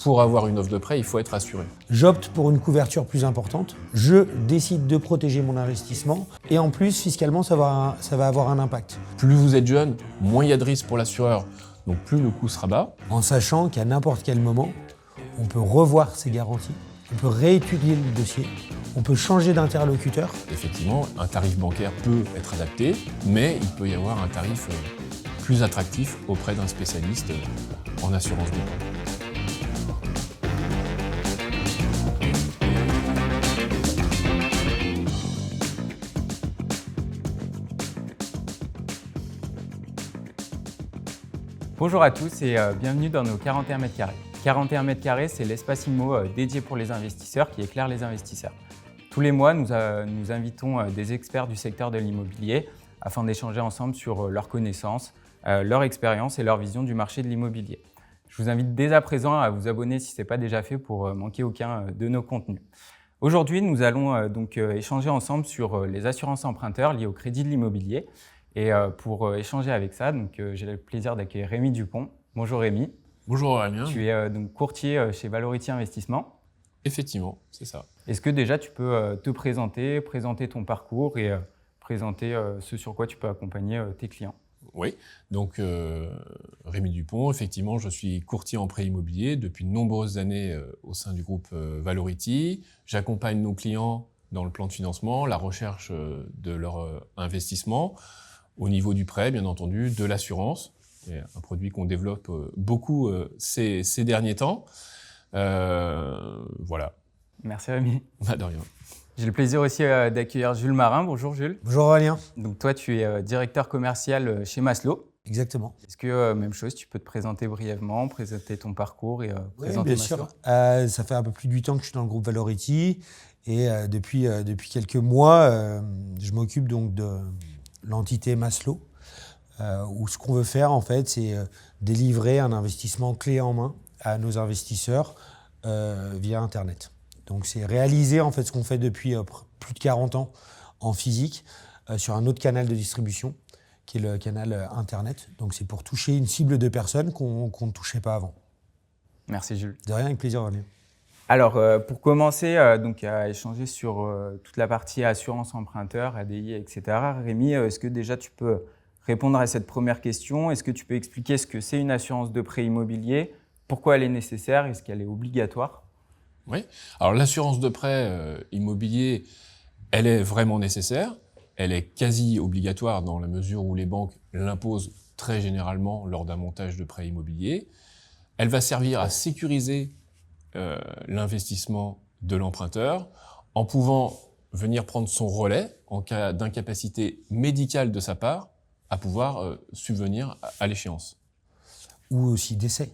pour avoir une offre de prêt, il faut être assuré. J'opte pour une couverture plus importante, je décide de protéger mon investissement et en plus, fiscalement, ça va avoir un impact. Plus vous êtes jeune, moins il y a de risques pour l'assureur, donc plus le coût sera bas. En sachant qu'à n'importe quel moment, on peut revoir ses garanties, on peut réétudier le dossier, on peut changer d'interlocuteur. Effectivement, un tarif bancaire peut être adapté, mais il peut y avoir un tarif plus attractif auprès d'un spécialiste en assurance de prêt. Bonjour à tous et bienvenue dans nos 41 mètres carrés. 41 mètres carrés, c'est l'espace IMO dédié pour les investisseurs qui éclaire les investisseurs. Tous les mois, nous invitons des experts du secteur de l'immobilier afin d'échanger ensemble sur leurs connaissances, leur expérience et leur vision du marché de l'immobilier. Je vous invite dès à présent à vous abonner si ce n'est pas déjà fait pour manquer aucun de nos contenus. Aujourd'hui, nous allons donc échanger ensemble sur les assurances emprunteurs liées au crédit de l'immobilier. Et pour échanger avec ça, j'ai le plaisir d'accueillir Rémi Dupont. Bonjour Rémi. Bonjour Aurélien. Tu es donc courtier chez Valority Investissement. Effectivement, c'est ça. Est-ce que déjà tu peux te présenter ton parcours et présenter ce sur quoi tu peux accompagner tes clients? Oui, donc Rémi Dupont, effectivement, je suis courtier en prêt immobilier depuis de nombreuses années au sein du groupe Valority. J'accompagne nos clients dans le plan de financement, la recherche de leur investissement, au niveau du prêt, bien entendu, de l'assurance, un produit qu'on développe beaucoup ces derniers temps. Voilà. Merci Rémi. De rien. J'ai le plaisir aussi d'accueillir Jules Marin. Bonjour Jules. Bonjour Aurélien. Donc toi, tu es directeur commercial chez Maslow. Exactement. Est-ce que, même chose, tu peux te présenter brièvement, présenter ton parcours et présenter bien Maslow? sûr. Ça fait un peu plus de 8 ans que je suis dans le groupe Valority et depuis quelques mois, je m'occupe donc de l'entité Maslow, où ce qu'on veut faire en fait, c'est délivrer un investissement clé en main à nos investisseurs via Internet. Donc c'est réaliser en fait ce qu'on fait depuis plus de 40 ans en physique sur un autre canal de distribution qui est le canal Internet. Donc c'est pour toucher une cible de personnes qu'on ne touchait pas avant. Merci Jules. De rien, avec plaisir Aurélien. Alors, pour commencer donc à échanger sur toute la partie assurance emprunteur, ADI, etc. Rémi, est-ce que déjà tu peux répondre à cette première question? Est-ce que tu peux expliquer ce que c'est une assurance de prêt immobilier? Pourquoi elle est nécessaire? Est-ce qu'elle est obligatoire? Oui. Alors, l'assurance de prêt immobilier, elle est vraiment nécessaire. Elle est quasi obligatoire dans la mesure où les banques l'imposent très généralement lors d'un montage de prêt immobilier. Elle va servir à sécuriser l'investissement de l'emprunteur en pouvant venir prendre son relais en cas d'incapacité médicale de sa part à pouvoir subvenir à l'échéance. Ou aussi décès.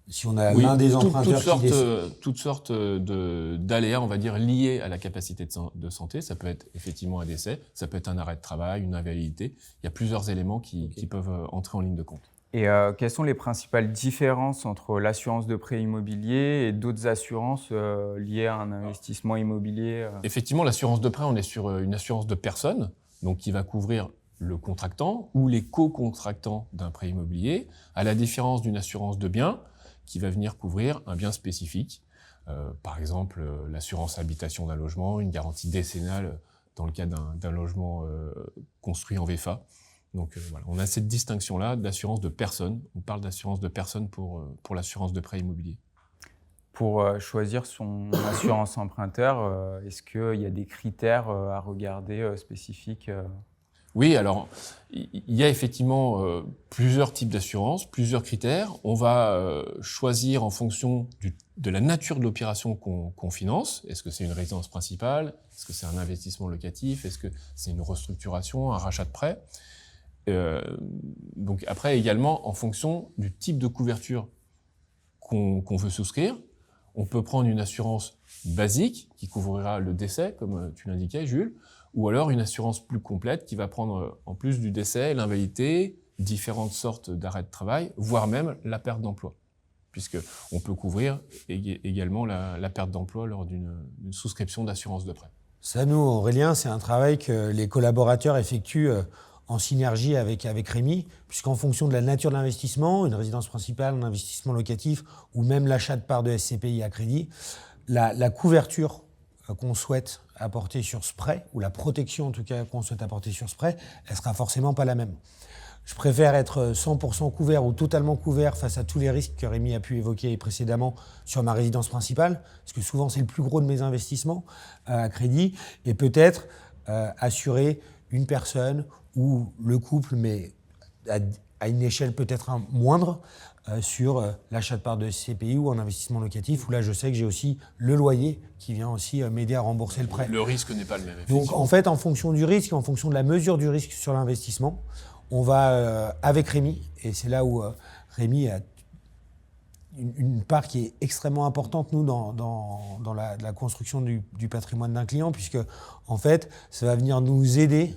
Si on a l'un des emprunteurs qui décède. Toutes sortes d'aléas, on va dire, liés à la capacité de santé. Ça peut être effectivement un décès, ça peut être un arrêt de travail, une invalidité. Il y a plusieurs éléments qui peuvent entrer en ligne de compte. Et quelles sont les principales différences entre l'assurance de prêt immobilier et d'autres assurances liées à un investissement immobilier? Effectivement, l'assurance de prêt, on est sur une assurance de personne, donc qui va couvrir le contractant ou les co-contractants d'un prêt immobilier, à la différence d'une assurance de biens qui va venir couvrir un bien spécifique. Par exemple, l'assurance habitation d'un logement, une garantie décennale dans le cas d'un logement construit en VFA. Donc voilà, on a cette distinction-là d'assurance de personne. On parle d'assurance de personne pour l'assurance de prêt immobilier. Pour choisir son assurance emprunteur, est-ce qu'il y a des critères à regarder spécifiques? Oui, alors il y a effectivement plusieurs types d'assurances, plusieurs critères. On va choisir en fonction de la nature de l'opération qu'on finance. Est-ce que c'est une résidence principale? Est-ce que c'est un investissement locatif? Est-ce que c'est une restructuration, un rachat de prêt? Donc après également en fonction du type de couverture qu'on veut souscrire, on peut prendre une assurance basique qui couvrira le décès comme tu l'indiquais Jules, ou alors une assurance plus complète qui va prendre en plus du décès l'invalidité, différentes sortes d'arrêts de travail, voire même la perte d'emploi, puisque on peut couvrir également la perte d'emploi lors d'une souscription d'assurance de prêt. Ça nous Aurélien, c'est un travail que les collaborateurs effectuent en synergie avec Rémi, puisqu'en fonction de la nature de l'investissement, une résidence principale, un investissement locatif ou même l'achat de parts de SCPI à crédit, la couverture qu'on souhaite apporter sur ce prêt, ou la protection en tout cas qu'on souhaite apporter sur ce prêt, elle sera forcément pas la même. Je préfère être 100% couvert ou totalement couvert face à tous les risques que Rémi a pu évoquer précédemment sur ma résidence principale, parce que souvent c'est le plus gros de mes investissements à crédit, et peut-être assurer une personne ou le couple, mais à une échelle peut-être moindre, sur l'achat de parts de SCPI ou un investissement locatif, où là je sais que j'ai aussi le loyer qui vient aussi m'aider à rembourser le prêt. Le risque n'est pas le même. Donc en fait, en fonction du risque, en fonction de la mesure du risque sur l'investissement, on va avec Rémi, et c'est là où Rémi a une part qui est extrêmement importante, nous, dans la construction du patrimoine d'un client, puisque en fait, ça va venir nous aider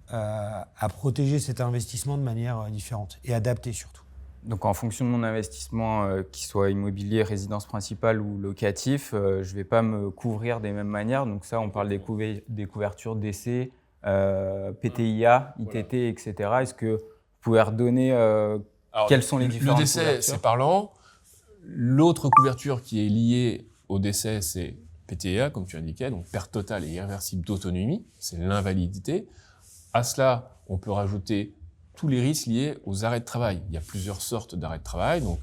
à protéger cet investissement de manière différente et adaptée surtout. Donc en fonction de mon investissement, qu'il soit immobilier, résidence principale ou locatif, je ne vais pas me couvrir des mêmes manières. Donc ça, on parle des couvertures décès, PTIA, ITT, voilà, etc. Est-ce que vous pouvez redonner quelles sont les différentes couvertures ? Le décès, c'est parlant. L'autre couverture qui est liée au décès, c'est PTIA, comme tu indiquais, donc perte totale et irréversible d'autonomie, c'est l'invalidité. À cela, on peut rajouter tous les risques liés aux arrêts de travail. Il y a plusieurs sortes d'arrêts de travail, donc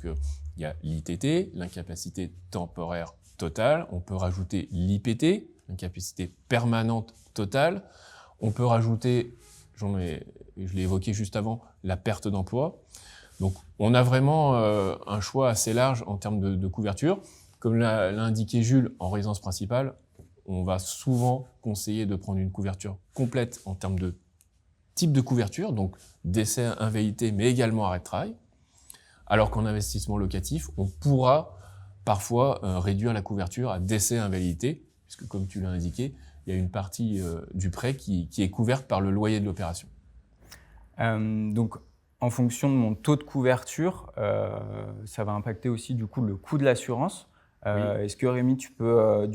il y a l'ITT, l'incapacité temporaire totale. On peut rajouter l'IPT, l'incapacité permanente totale. On peut rajouter, je l'ai évoqué juste avant, la perte d'emploi. Donc, on a vraiment un choix assez large en termes de couverture. Comme l'a indiqué Jules, en résidence principale, on va souvent conseiller de prendre une couverture complète en termes de type de couverture, donc décès, invalidité, mais également arrêt de travail. Alors qu'en investissement locatif, on pourra parfois réduire la couverture à décès, invalidité, puisque comme tu l'as indiqué, il y a une partie du prêt qui est couverte par le loyer de l'opération. Donc, en fonction de mon taux de couverture, ça va impacter aussi du coup le coût de l'assurance. Oui. Est-ce que Rémi, tu peux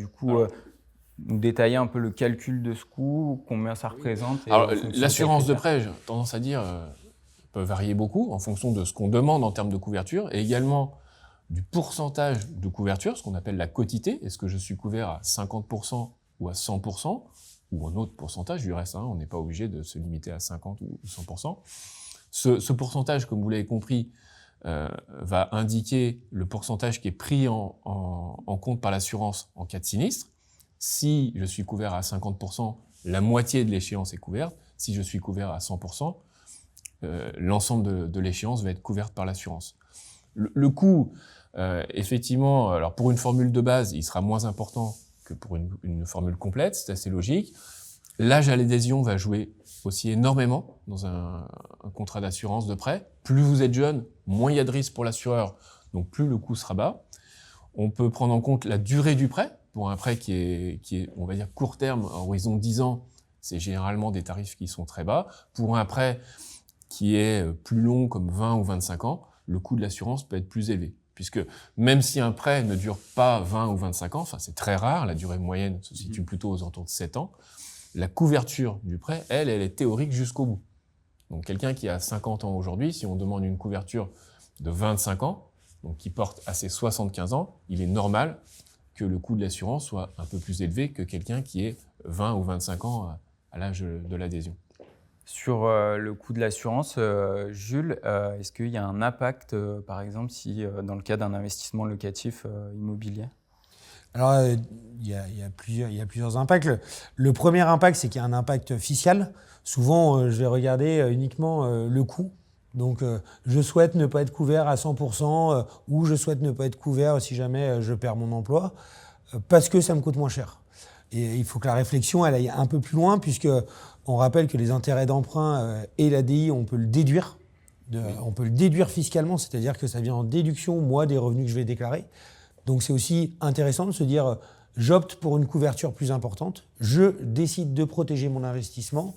nous détailler un peu le calcul de ce coût, combien ça représente? Alors, l'assurance de prêt, j'ai tendance à dire, peut varier beaucoup en fonction de ce qu'on demande en termes de couverture et également du pourcentage de couverture, ce qu'on appelle la quotité. Est-ce que je suis couvert à 50% ou à 100% ou un autre pourcentage du reste, on n'est pas obligé de se limiter à 50 ou 100%. Ce pourcentage, comme vous l'avez compris, va indiquer le pourcentage qui est pris en compte par l'assurance en cas de sinistre. Si je suis couvert à 50%, la moitié de l'échéance est couverte. Si je suis couvert à 100%, l'ensemble de l'échéance va être couverte par l'assurance. Le coût, effectivement, alors pour une formule de base, il sera moins important que pour une formule complète, c'est assez logique. L'âge à l'adhésion va jouer aussi énormément dans un contrat d'assurance de prêt. Plus vous êtes jeune, moins il y a de risque pour l'assureur, donc plus le coût sera bas. On peut prendre en compte la durée du prêt. Pour un prêt qui est, on va dire, court terme, à horizon 10 ans, c'est généralement des tarifs qui sont très bas. Pour un prêt qui est plus long, comme 20 ou 25 ans, le coût de l'assurance peut être plus élevé. Puisque même si un prêt ne dure pas 20 ou 25 ans, enfin c'est très rare, la durée moyenne se situe plutôt aux alentours de 7 ans, la couverture du prêt, elle est théorique jusqu'au bout. Donc quelqu'un qui a 50 ans aujourd'hui, si on demande une couverture de 25 ans, donc qui porte à ses 75 ans, il est normal que le coût de l'assurance soit un peu plus élevé que quelqu'un qui est 20 ou 25 ans à l'âge de l'adhésion. Sur le coût de l'assurance, Jules, est-ce qu'il y a un impact, par exemple, si dans le cas d'un investissement locatif immobilier ? Alors, il y a plusieurs impacts. Le premier impact, c'est qu'il y a un impact fiscal. Souvent, je vais regarder uniquement le coût. Donc, je souhaite ne pas être couvert à 100% ou je souhaite ne pas être couvert si jamais je perds mon emploi parce que ça me coûte moins cher. Et il faut que la réflexion elle aille un peu plus loin puisque on rappelle que les intérêts d'emprunt et l'ADI, on peut le déduire. On peut le déduire fiscalement, c'est-à-dire que ça vient en déduction, moi, des revenus que je vais déclarer. Donc, c'est aussi intéressant de se dire j'opte pour une couverture plus importante, je décide de protéger mon investissement.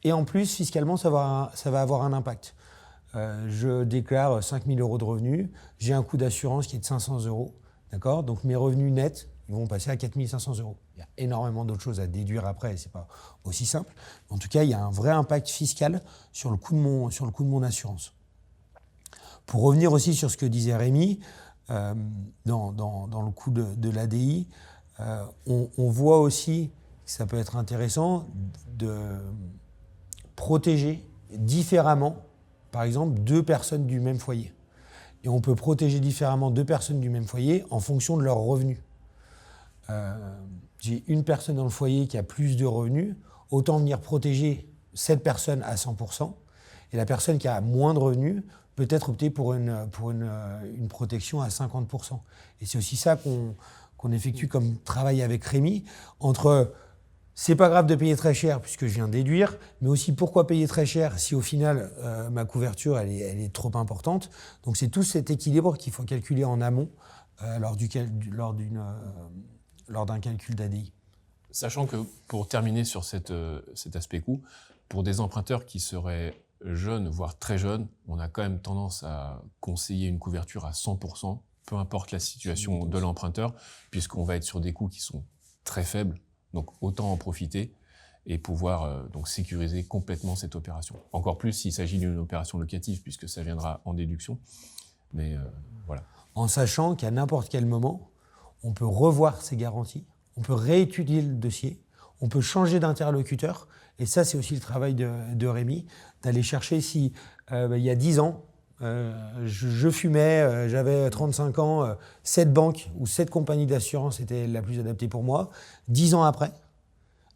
Et en plus, fiscalement, ça va avoir un impact. Je déclare 5 000 € de revenus, j'ai un coût d'assurance qui est de 500 €. D'accord ? Donc mes revenus nets, ils vont passer à 4 500 €. Il y a énormément d'autres choses à déduire après, et ce n'est pas aussi simple. En tout cas, il y a un vrai impact fiscal sur le coût de mon assurance. Pour revenir aussi sur ce que disait Rémi, dans le coût de l'ADI, on voit aussi que ça peut être intéressant de protéger différemment, par exemple, 2 personnes du même foyer. Et on peut protéger différemment 2 personnes du même foyer en fonction de leurs revenus. J'ai une personne dans le foyer qui a plus de revenus, autant venir protéger cette personne à 100%, et la personne qui a moins de revenus peut-être opter pour une protection à 50%. Et c'est aussi ça qu'on effectue comme travail avec Rémi, entre c'est pas grave de payer très cher puisque je viens de déduire, mais aussi pourquoi payer très cher si au final ma couverture elle est trop importante. Donc c'est tout cet équilibre qu'il faut calculer en amont lors d'un calcul d'ADI. Sachant que pour terminer sur cet aspect coût, pour des emprunteurs qui seraient jeunes, voire très jeunes, on a quand même tendance à conseiller une couverture à 100%, peu importe la situation de l'emprunteur, puisqu'on va être sur des coûts qui sont très faibles, donc autant en profiter et pouvoir donc sécuriser complètement cette opération. Encore plus s'il s'agit d'une opération locative, puisque ça viendra en déduction. Mais voilà. En sachant qu'à n'importe quel moment, on peut revoir ses garanties, on peut réétudier le dossier, on peut changer d'interlocuteur. Et ça, c'est aussi le travail de Rémi, d'aller chercher si, il y a 10 ans, je fumais, j'avais 35 ans, cette banque ou cette compagnie d'assurance était la plus adaptée pour moi. 10 ans après,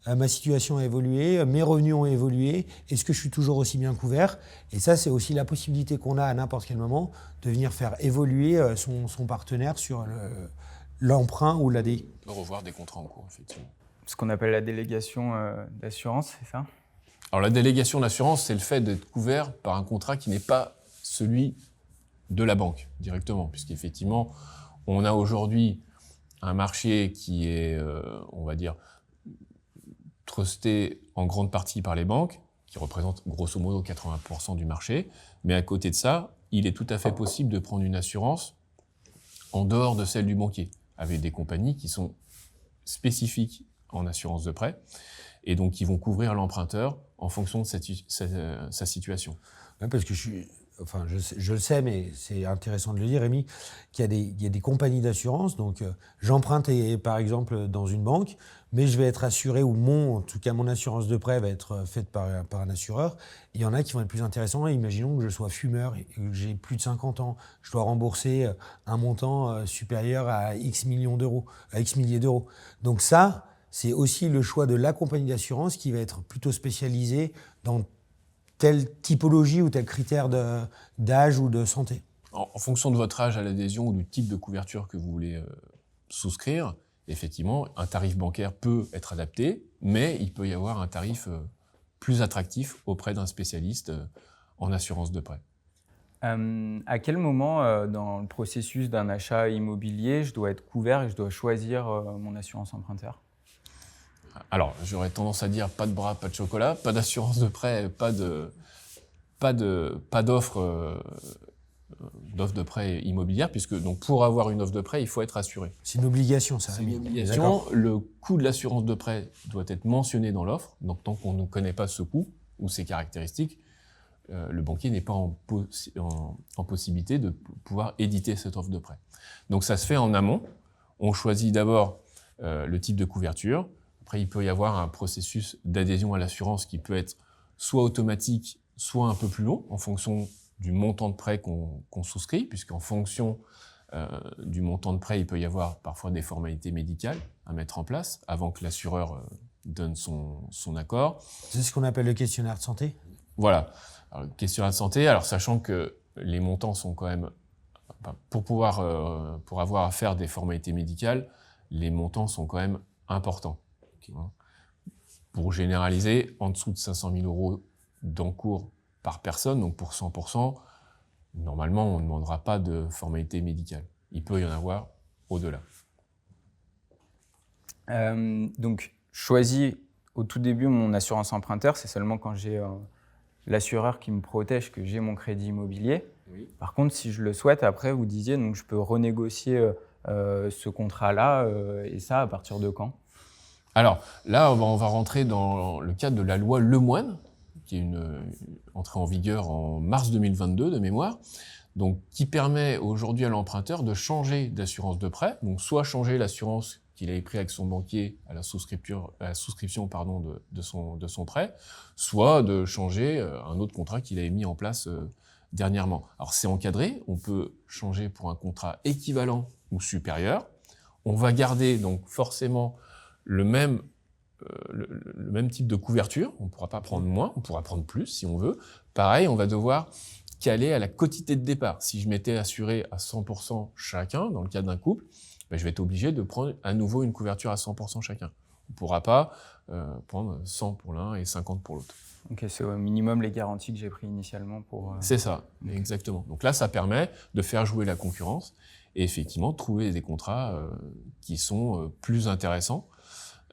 ma situation a évolué, mes revenus ont évolué, est-ce que je suis toujours aussi bien couvert ? Et ça, c'est aussi la possibilité qu'on a à n'importe quel moment de venir faire évoluer son partenaire sur l'emprunt ou l'ADI. Revoir des contrats en cours, effectivement. Ce qu'on appelle la délégation d'assurance, c'est ça ? Alors la délégation d'assurance, c'est le fait d'être couvert par un contrat qui n'est pas celui de la banque directement, puisqu'effectivement, on a aujourd'hui un marché qui est, on va dire, trusté en grande partie par les banques, qui représente grosso modo 80% du marché, mais à côté de ça, il est tout à fait possible de prendre une assurance en dehors de celle du banquier, avec des compagnies qui sont spécifiques en assurance de prêt, et donc qui vont couvrir l'emprunteur en fonction de sa situation. Ouais, parce que je le sais, mais c'est intéressant de le dire, Rémi, qu'il y a des compagnies d'assurance. Donc, j'emprunte par exemple dans une banque, mais je vais être assuré, en tout cas mon assurance de prêt va être faite par un assureur. Il y en a qui vont être plus intéressants. Imaginons que je sois fumeur et que j'ai plus de 50 ans. Je dois rembourser un montant supérieur à X millions d'euros, à X milliers d'euros. Donc ça, c'est aussi le choix de la compagnie d'assurance qui va être plutôt spécialisée dans telle typologie ou tel critère d'âge ou de santé. En fonction de votre âge à l'adhésion ou du type de couverture que vous voulez souscrire, effectivement, un tarif bancaire peut être adapté, mais il peut y avoir un tarif plus attractif auprès d'un spécialiste en assurance de prêt. À quel moment dans le processus d'un achat immobilier, je dois être couvert et je dois choisir mon assurance emprunteur ? Alors, j'aurais tendance à dire pas de bras, pas de chocolat, pas d'assurance de prêt, pas d'offre de prêt immobilière, puisque donc pour avoir une offre de prêt, il faut être assuré. C'est une obligation, ça. C'est une obligation. Le coût de l'assurance de prêt doit être mentionné dans l'offre. Donc, tant qu'on ne connaît pas ce coût ou ses caractéristiques, le banquier n'est pas en possibilité de pouvoir éditer cette offre de prêt. Donc, ça se fait en amont. On choisit d'abord le type de couverture. Après, il peut y avoir un processus d'adhésion à l'assurance qui peut être soit automatique, soit un peu plus long, en fonction du montant de prêt qu'on souscrit, puisqu'en fonction du montant de prêt, il peut y avoir parfois des formalités médicales à mettre en place avant que l'assureur donne son accord. C'est ce qu'on appelle le questionnaire de santé ? Voilà. Alors, le questionnaire de santé, alors sachant que les montants sont quand même... pour avoir à faire des formalités médicales, les montants sont quand même importants. Pour généraliser, en dessous de 500 000 € d'encours par personne, donc pour 100%, normalement, on ne demandera pas de formalité médicale. Il peut y en avoir au-delà. Donc, choisi au tout début mon assurance emprunteur, c'est seulement quand j'ai l'assureur qui me protège que j'ai mon crédit immobilier. Oui. Par contre, si je le souhaite, après, vous disiez, donc je peux renégocier ce contrat-là, et ça, à partir de quand? Alors là, on va rentrer dans le cadre de la loi Lemoine, qui est entrée en vigueur en mars 2022 de mémoire, donc qui permet aujourd'hui à l'emprunteur de changer d'assurance de prêt, donc soit changer l'assurance qu'il avait pris avec son banquier à la souscription de son prêt, soit de changer un autre contrat qu'il avait mis en place dernièrement. Alors c'est encadré, on peut changer pour un contrat équivalent ou supérieur. On va garder donc forcément le même type de couverture, on ne pourra pas prendre moins, on pourra prendre plus si on veut. Pareil, on va devoir caler à la quotité de départ. Si je m'étais assuré à 100% chacun, dans le cas d'un couple, ben je vais être obligé de prendre à nouveau une couverture à 100% chacun. On ne pourra pas prendre 100 pour l'un et 50 pour l'autre. Ok, c'est au minimum les garanties que j'ai prises initialement pour... C'est ça, exactement. Donc là, ça permet de faire jouer la concurrence et effectivement de trouver des contrats qui sont plus intéressants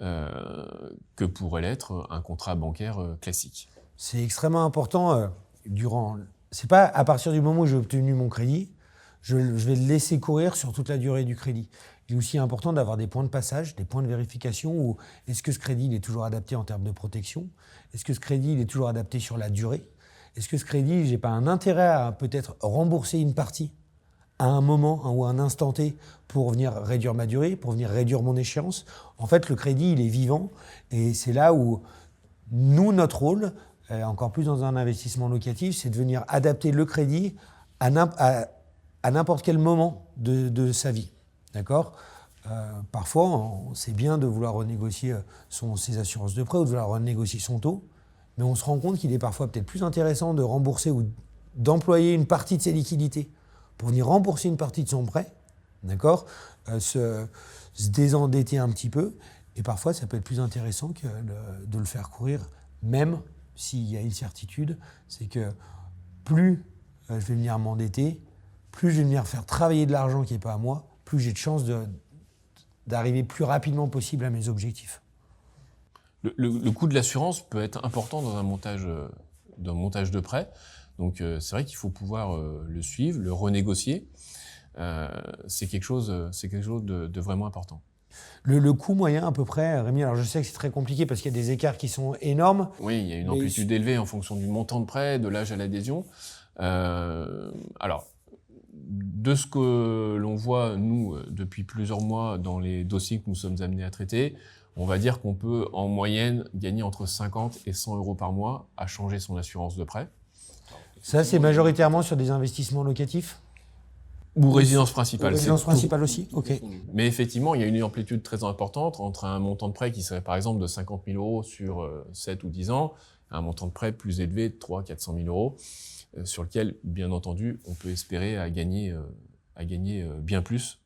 que pourrait l'être un contrat bancaire classique. C'est extrêmement important c'est pas à partir du moment où j'ai obtenu mon crédit, je vais le laisser courir sur toute la durée du crédit. Il est aussi important d'avoir des points de passage, des points de vérification où est-ce que ce crédit il est toujours adapté en termes de protection? Est-ce que ce crédit il est toujours adapté sur la durée? Est-ce que ce crédit, j'ai pas un intérêt à peut-être rembourser une partie à un moment ou à un instant T pour venir réduire ma durée, pour venir réduire mon échéance? En fait, le crédit, il est vivant et c'est là où nous, notre rôle, encore plus dans un investissement locatif, c'est de venir adapter le crédit à n'importe quel moment de sa vie. D'accord ? Parfois, c'est bien de vouloir renégocier ses assurances de prêt ou de vouloir renégocier son taux, mais on se rend compte qu'il est parfois peut-être plus intéressant de rembourser ou d'employer une partie de ses liquidités pour venir rembourser une partie de son prêt, d'accord ? Se désendetter un petit peu, et parfois ça peut être plus intéressant que de le faire courir, même s'il y a une certitude, c'est que plus je vais venir m'endetter, plus je vais venir faire travailler de l'argent qui n'est pas à moi, plus j'ai de chances d'arriver plus rapidement possible à mes objectifs. Le coût de l'assurance peut être important dans un montage de prêt. Donc c'est vrai qu'il faut pouvoir le suivre, le renégocier. C'est quelque chose de vraiment important. Le coût moyen à peu près, Rémi, alors je sais que c'est très compliqué parce qu'il y a des écarts qui sont énormes. Oui, il y a une amplitude élevée en fonction du montant de prêt, de l'âge à l'adhésion. Alors, de ce que l'on voit, nous, depuis plusieurs mois dans les dossiers que nous sommes amenés à traiter, on va dire qu'on peut en moyenne gagner entre 50 et 100 euros par mois à changer son assurance de prêt. Ça, c'est majoritairement sur des investissements locatifs ? Ou résidence principale. Résidence principale aussi, ok. Mais effectivement, il y a une amplitude très importante entre un montant de prêt qui serait par exemple de 50 000 euros sur 7 ou 10 ans, et un montant de prêt plus élevé de 300 400 000 euros, sur lequel, bien entendu, on peut espérer à gagner bien plus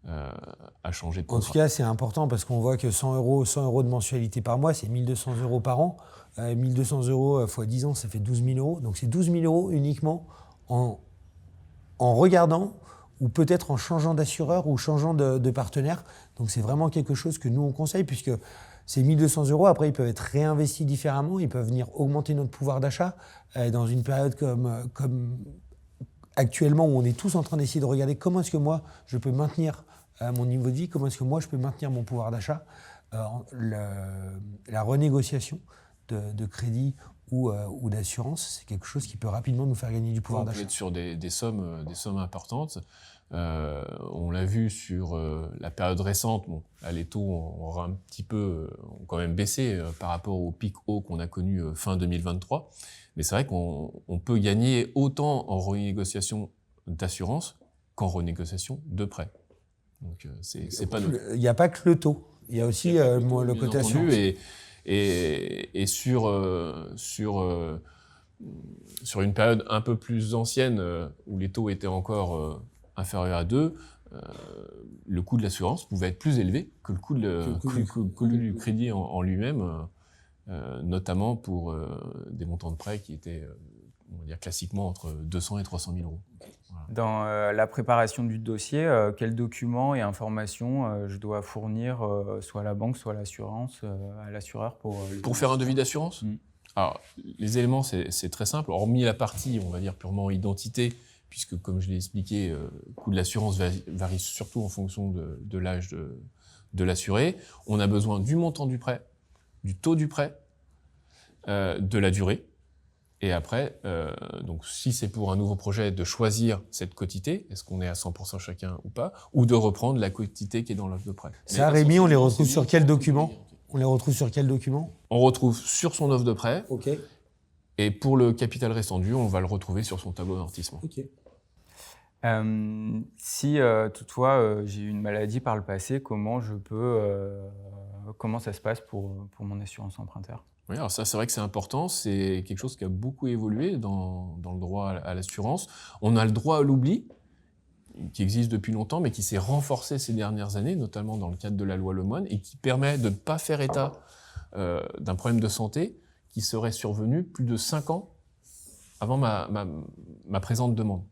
à changer de contrat. En tout cas, c'est important parce qu'on voit que 100 euros de mensualité par mois, c'est 1 200 euros par an. 1 200 euros x 10 ans, ça fait 12 000 euros. Donc c'est 12 000 euros uniquement en regardant ou peut-être en changeant d'assureur ou changeant de partenaire. Donc c'est vraiment quelque chose que nous on conseille puisque ces 1 200 euros, après ils peuvent être réinvestis différemment, ils peuvent venir augmenter notre pouvoir d'achat dans une période comme actuellement où on est tous en train d'essayer de regarder comment est-ce que moi je peux maintenir mon niveau de vie, comment est-ce que moi je peux maintenir mon pouvoir d'achat. La renégociation de crédit ou d'assurance, c'est quelque chose qui peut rapidement nous faire gagner du pouvoir d'achat. On peut être sur des sommes importantes. On l'a vu sur la période récente. Bon, là, les taux ont un petit peu ont quand même baissé par rapport au pic haut qu'on a connu fin 2023. Mais c'est vrai qu'on peut gagner autant en renégociation d'assurance qu'en renégociation de prêt. Donc c'est pas Il n'y a pas que le taux. Il y a aussi le côté assurance. Et sur une période un peu plus ancienne où les taux étaient encore inférieurs à 2, le coût de l'assurance pouvait être plus élevé que le coût du crédit en lui-même, notamment pour des montants de prêt qui étaient on va dire classiquement entre 200 et 300 000 euros. Voilà. Dans la préparation du dossier, quels documents et informations je dois fournir soit à la banque, soit à l'assurance, à l'assureur pour faire un devis d'assurance? Alors, les éléments, c'est très simple. Hormis la partie, on va dire, purement identité, puisque comme je l'ai expliqué, le coût de l'assurance varie surtout en fonction de l'âge de l'assuré. On a besoin du montant du prêt, du taux du prêt, de la durée. Et après, donc si c'est pour un nouveau projet, de choisir cette quotité, est-ce qu'on est à 100% chacun ou pas, ou de reprendre la quotité qui est dans l'offre de prêt. Ça, Rémi, on les retrouve sur quel document ? On les retrouve sur quel document ? On retrouve sur son offre de prêt, Ok. et pour le capital restant dû, on va le retrouver sur son tableau d'amortissement. Ok. Si toutefois j'ai eu une maladie par le passé, comment ça se passe pour mon assurance emprunteur ? Oui, alors ça, c'est vrai que c'est important. C'est quelque chose qui a beaucoup évolué dans le droit à l'assurance. On a le droit à l'oubli, qui existe depuis longtemps, mais qui s'est renforcé ces dernières années, notamment dans le cadre de la loi Lemoine, et qui permet de ne pas faire état d'un problème de santé qui serait survenu plus de 5 ans avant ma présente demande.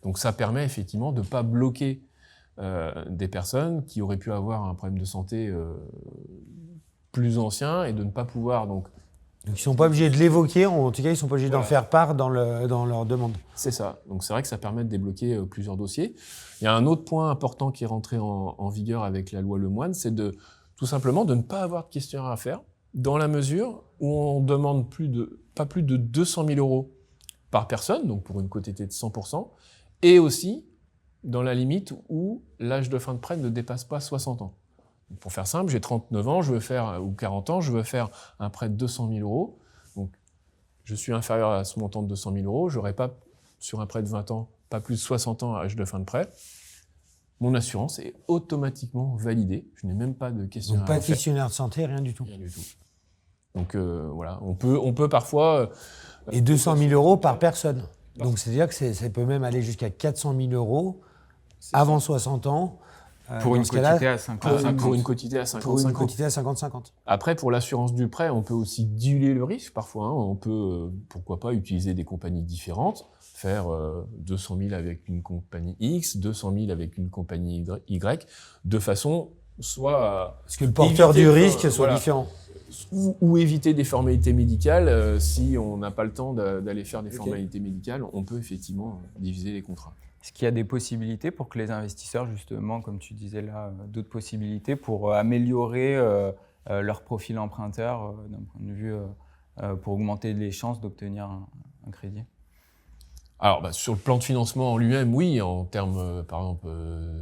Donc ça permet effectivement de ne pas bloquer des personnes qui auraient pu avoir un problème de santé plus ancien et de ne pas pouvoir donc ils ne sont pas obligés de l'évoquer, en tout cas ils ne sont pas obligés d'en faire part dans leur demande. C'est ça. Donc c'est vrai que ça permet de débloquer plusieurs dossiers. Il y a un autre point important qui est rentré en vigueur avec la loi Lemoine, c'est tout simplement de ne pas avoir de questionnaire à faire, dans la mesure où on demande pas plus de 200 000 € par personne, donc pour une quotité de 100%, et aussi dans la limite où l'âge de fin de prêt ne dépasse pas 60 ans. Donc pour faire simple, j'ai 39 ans, ou 40 ans, je veux faire un prêt de 200 000 €. Donc je suis inférieur à ce montant de 200 000 €, je n'aurai pas, sur un prêt de 20 ans, pas plus de 60 ans à âge de fin de prêt. Mon assurance est automatiquement validée. Je n'ai même pas de questionnaire. Donc pas de questionnaire de santé, rien du tout. Rien du tout. Donc voilà, on peut parfois... Et 200 000 € par personne. Donc c'est-à-dire que ça peut même aller jusqu'à 400 000 € avant 60 ans. Pour une quotité à 50-50. Pour une quotité à 50-50. Pour une quotité à 50-50. Après, pour l'assurance du prêt, on peut aussi diluer le risque parfois. On peut, pourquoi pas, utiliser des compagnies différentes, faire 200 000 avec une compagnie X, 200 000 avec une compagnie Y, de façon soit... Parce que le porteur du risque soit différent. Ou éviter des formalités médicales. Si on n'a pas le temps d'aller faire des formalités médicales, on peut effectivement diviser les contrats. Est-ce qu'il y a des possibilités pour que les investisseurs, justement, comme tu disais là, d'autres possibilités pour améliorer leur profil emprunteur d'un point de vue, pour augmenter les chances d'obtenir un crédit ? Alors, sur le plan de financement en lui-même, oui, en termes, par exemple,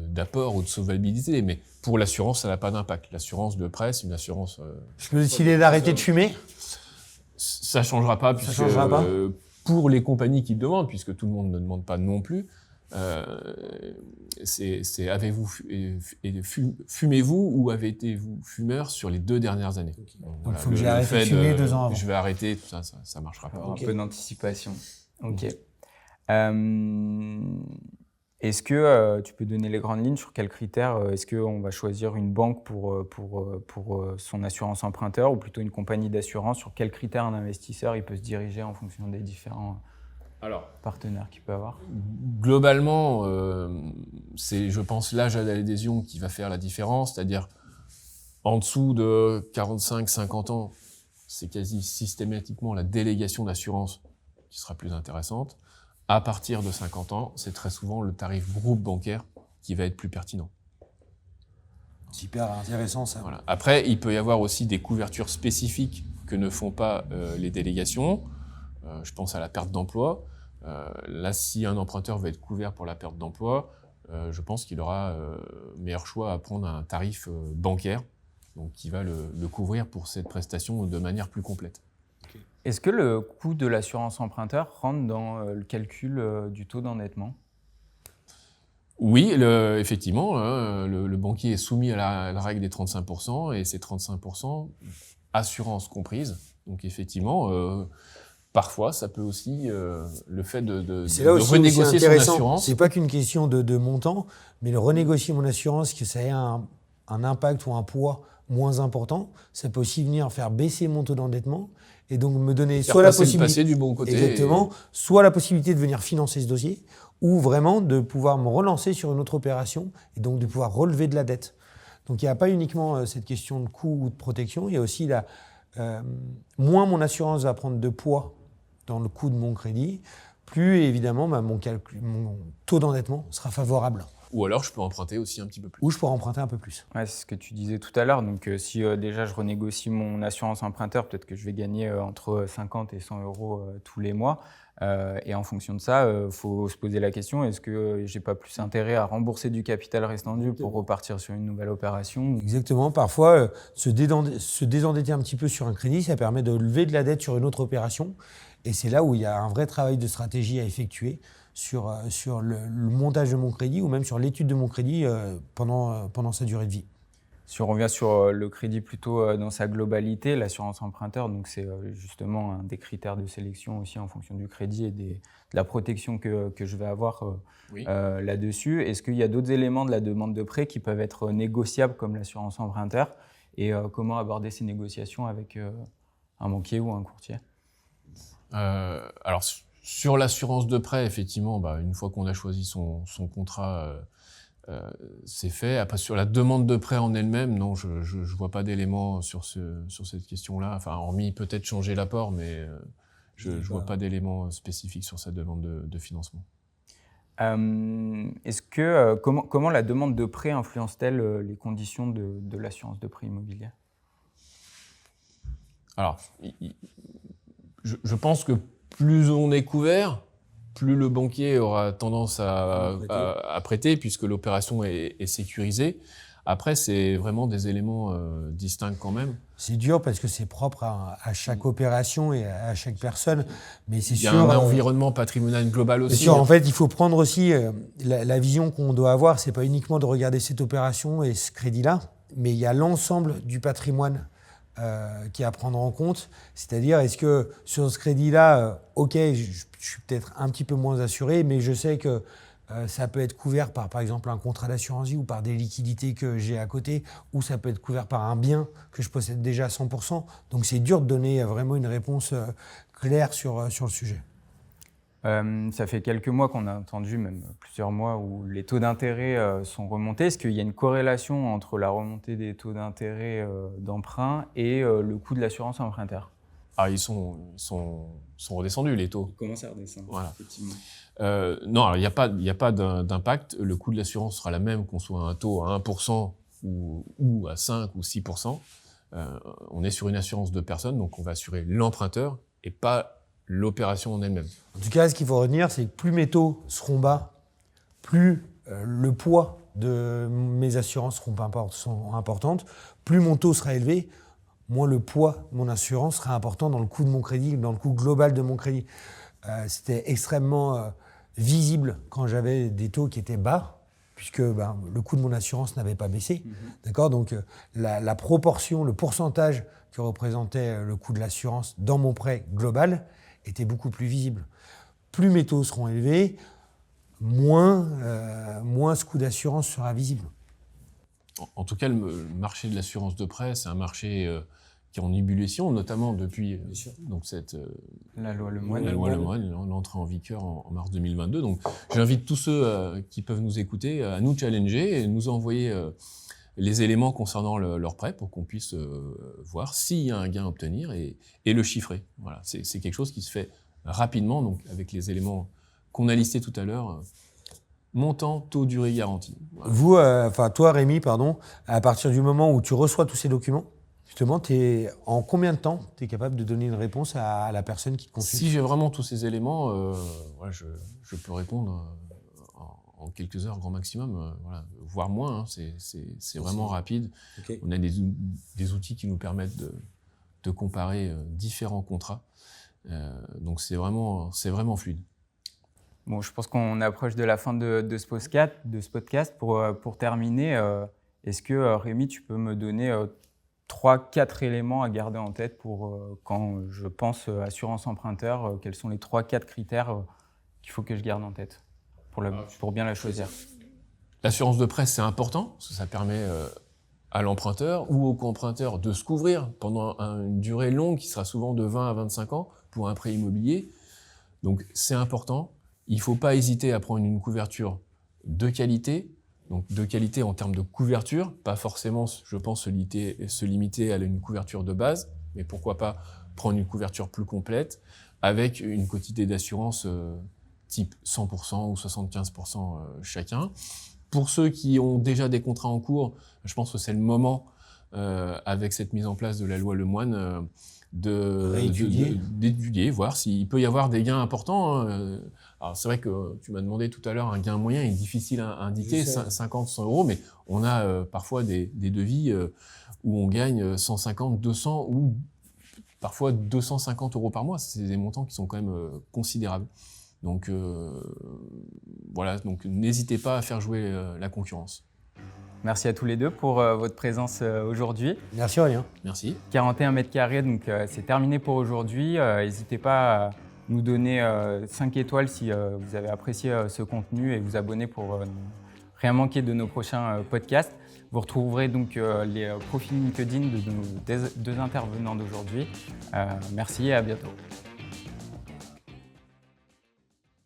d'apport ou de solvabilité, mais pour l'assurance, ça n'a pas d'impact. L'assurance de prêt, c'est une assurance... Je peux décider d'arrêter de fumer ? Ça ne changera pas, puisque pour les compagnies qui le demandent, puisque tout le monde ne demande pas non plus, fumez-vous ou avez été-vous fumeur sur les 2 dernières années. Donc, il faut que j'ai arrêté de fumer 2 ans avant. Je vais arrêter, tout ça ne marchera pas. Un peu d'anticipation. Ok. Est-ce que tu peux donner les grandes lignes sur quels critères est-ce qu'on va choisir une banque pour son assurance emprunteur ou plutôt une compagnie d'assurance? Sur quels critères un investisseur il peut se diriger en fonction des différents partenaires qu'il peut avoir? Globalement, c'est, je pense, l'âge d'adhésion qui va faire la différence, c'est-à-dire en dessous de 45-50 ans, c'est quasi systématiquement la délégation d'assurance qui sera plus intéressante. À partir de 50 ans, c'est très souvent le tarif groupe bancaire qui va être plus pertinent. C'est hyper intéressant ça. Voilà. Après, il peut y avoir aussi des couvertures spécifiques que ne font pas les délégations. Je pense à la perte d'emploi. Là, si un emprunteur veut être couvert pour la perte d'emploi, je pense qu'il aura meilleur choix à prendre un tarif bancaire, donc qui va le couvrir pour cette prestation de manière plus complète. Est-ce que le coût de l'assurance emprunteur rentre dans le calcul du taux d'endettement? Oui, effectivement, le banquier est soumis à la règle des 35%, et ces 35%, assurance comprise. Donc effectivement, parfois, ça peut aussi, le fait de renégocier son assurance. C'est pas qu'une question de montant, mais de renégocier mon assurance, que ça ait un impact ou un poids moins important, ça peut aussi venir faire baisser mon taux d'endettement et donc me donner soit la possibilité, du bon côté, exactement, soit la possibilité de venir financer ce dossier, ou vraiment de pouvoir me relancer sur une autre opération et donc de pouvoir relever de la dette. Donc il n'y a pas uniquement cette question de coût ou de protection, il y a aussi moins mon assurance va prendre de poids dans le coût de mon crédit, plus évidemment mon taux d'endettement sera favorable. Ou alors, je peux emprunter aussi un petit peu plus. Ou je pourrai emprunter un peu plus. Ouais, c'est ce que tu disais tout à l'heure. Donc, si déjà je renégocie mon assurance emprunteur, peut-être que je vais gagner entre 50 et 100 euros tous les mois. Et en fonction de ça, il faut se poser la question, est-ce que j'ai pas plus intérêt à rembourser du capital restant dû pour repartir sur une nouvelle opération? Exactement. Parfois, se désendetter un petit peu sur un crédit, ça permet de lever de la dette sur une autre opération. Et c'est là où il y a un vrai travail de stratégie à effectuer sur le montage de mon crédit ou même sur l'étude de mon crédit pendant sa durée de vie. Si on revient sur le crédit plutôt dans sa globalité, l'assurance emprunteur, donc c'est justement un des critères de sélection aussi en fonction du crédit et de la protection que je vais avoir là-dessus. Est-ce qu'il y a d'autres éléments de la demande de prêt qui peuvent être négociables comme l'assurance emprunteur et comment aborder ces négociations avec un banquier ou un courtier? Alors, sur l'assurance de prêt, effectivement, une fois qu'on a choisi son contrat, c'est fait. Après, sur la demande de prêt en elle-même, non, je vois pas d'éléments sur cette question-là. Enfin, hormis peut-être changer l'apport, mais je vois pas d'éléments spécifiques sur sa demande de financement. Comment la demande de prêt influence-t-elle les conditions de l'assurance de prêt immobilier? Alors, je pense que plus on est couvert, plus le banquier aura tendance à prêter, puisque l'opération est sécurisée. Après, c'est vraiment des éléments distincts quand même. C'est dur parce que c'est propre à chaque opération et à chaque personne. Mais c'est sûr. Il y a un environnement patrimonial global aussi. C'est sûr, en fait, il faut prendre aussi la vision qu'on doit avoir. C'est pas uniquement de regarder cette opération et ce crédit-là, mais il y a l'ensemble du patrimoine qui est à prendre en compte. C'est-à-dire, est-ce que sur ce crédit-là, ok, je suis peut-être un petit peu moins assuré, mais je sais que ça peut être couvert par exemple, un contrat d'assurance vie ou par des liquidités que j'ai à côté, ou ça peut être couvert par un bien que je possède déjà à 100%. Donc, c'est dur de donner vraiment une réponse claire sur le sujet. Ça fait quelques mois qu'on a entendu, même plusieurs mois, où les taux d'intérêt sont remontés. Est-ce qu'il y a une corrélation entre la remontée des taux d'intérêt d'emprunt et le coût de l'assurance emprunteur? Ah, ils sont redescendus, les taux. Ils commencent à redescendre, voilà. Effectivement. Non, alors il n'y a pas d'impact. Le coût de l'assurance sera la même qu'on soit à un taux à 1% ou à 5 ou 6%. On est sur une assurance de personne, donc on va assurer l'emprunteur et pas l'opération en elle-même. En tout cas, ce qu'il faut retenir, c'est que plus mes taux seront bas, plus le poids de mes assurances seront importantes, plus mon taux sera élevé, moins le poids de mon assurance sera important dans le coût de mon crédit, dans le coût global de mon crédit. C'était extrêmement visible quand j'avais des taux qui étaient bas, puisque le coût de mon assurance n'avait pas baissé. D'accord ? Donc la proportion, le pourcentage que représentait le coût de l'assurance dans mon prêt global était beaucoup plus visible. Plus mes taux seront élevés, moins ce coût d'assurance sera visible. En tout cas, le marché de l'assurance de prêt, c'est un marché qui est en ébullition, notamment depuis donc la loi Lemoine, l'entrée en vigueur en mars 2022. Donc, j'invite tous ceux qui peuvent nous écouter à nous challenger et nous envoyer les éléments concernant leur prêt pour qu'on puisse voir s'il y a un gain à obtenir et le chiffrer. Voilà, c'est quelque chose qui se fait rapidement, donc avec les éléments qu'on a listés tout à l'heure. Montant, taux, durée garantie. Voilà. Toi, Rémi, à partir du moment où tu reçois tous ces documents, justement, en combien de temps tu es capable de donner une réponse à la personne qui te consulte? Si j'ai vraiment tous ces éléments, je peux répondre en quelques heures, grand maximum, voire moins. Hein, c'est vraiment rapide. Okay. On a des outils qui nous permettent de comparer différents contrats. Donc c'est vraiment fluide. Bon, je pense qu'on approche de la fin de ce podcast. Pour terminer, est-ce que Rémi, tu peux me donner 3-4 éléments à garder en tête pour quand je pense assurance emprunteur, quels sont les 3-4 critères qu'il faut que je garde en tête pour bien la choisir? L'assurance de prêt, c'est important, parce que ça permet à l'emprunteur ou au co-emprunteur de se couvrir pendant une durée longue qui sera souvent de 20 à 25 ans pour un prêt immobilier. Donc c'est important. Il ne faut pas hésiter à prendre une couverture de qualité. Donc de qualité en termes de couverture, pas forcément, je pense, se limiter à une couverture de base, mais pourquoi pas prendre une couverture plus complète avec une quantité d'assurance type 100% ou 75% chacun. Pour ceux qui ont déjà des contrats en cours, je pense que c'est le moment, avec cette mise en place de la loi Lemoine, d'étudier, voir s'il peut y avoir des gains importants. Alors c'est vrai que tu m'as demandé tout à l'heure, un gain moyen est difficile à indiquer, 50, 100 euros, mais on a parfois des devis où on gagne 150, 200 ou parfois 250 euros par mois. C'est des montants qui sont quand même considérables. Donc voilà, donc n'hésitez pas à faire jouer la concurrence. Merci à tous les deux pour votre présence aujourd'hui. Merci Aurélien. Merci. 41 mètres carrés, donc c'est terminé pour aujourd'hui. N'hésitez pas à nous donner 5 étoiles si vous avez apprécié ce contenu et vous abonner pour ne rien manquer de nos prochains podcasts. Vous retrouverez donc les profils LinkedIn de nos deux intervenants d'aujourd'hui. Merci et à bientôt.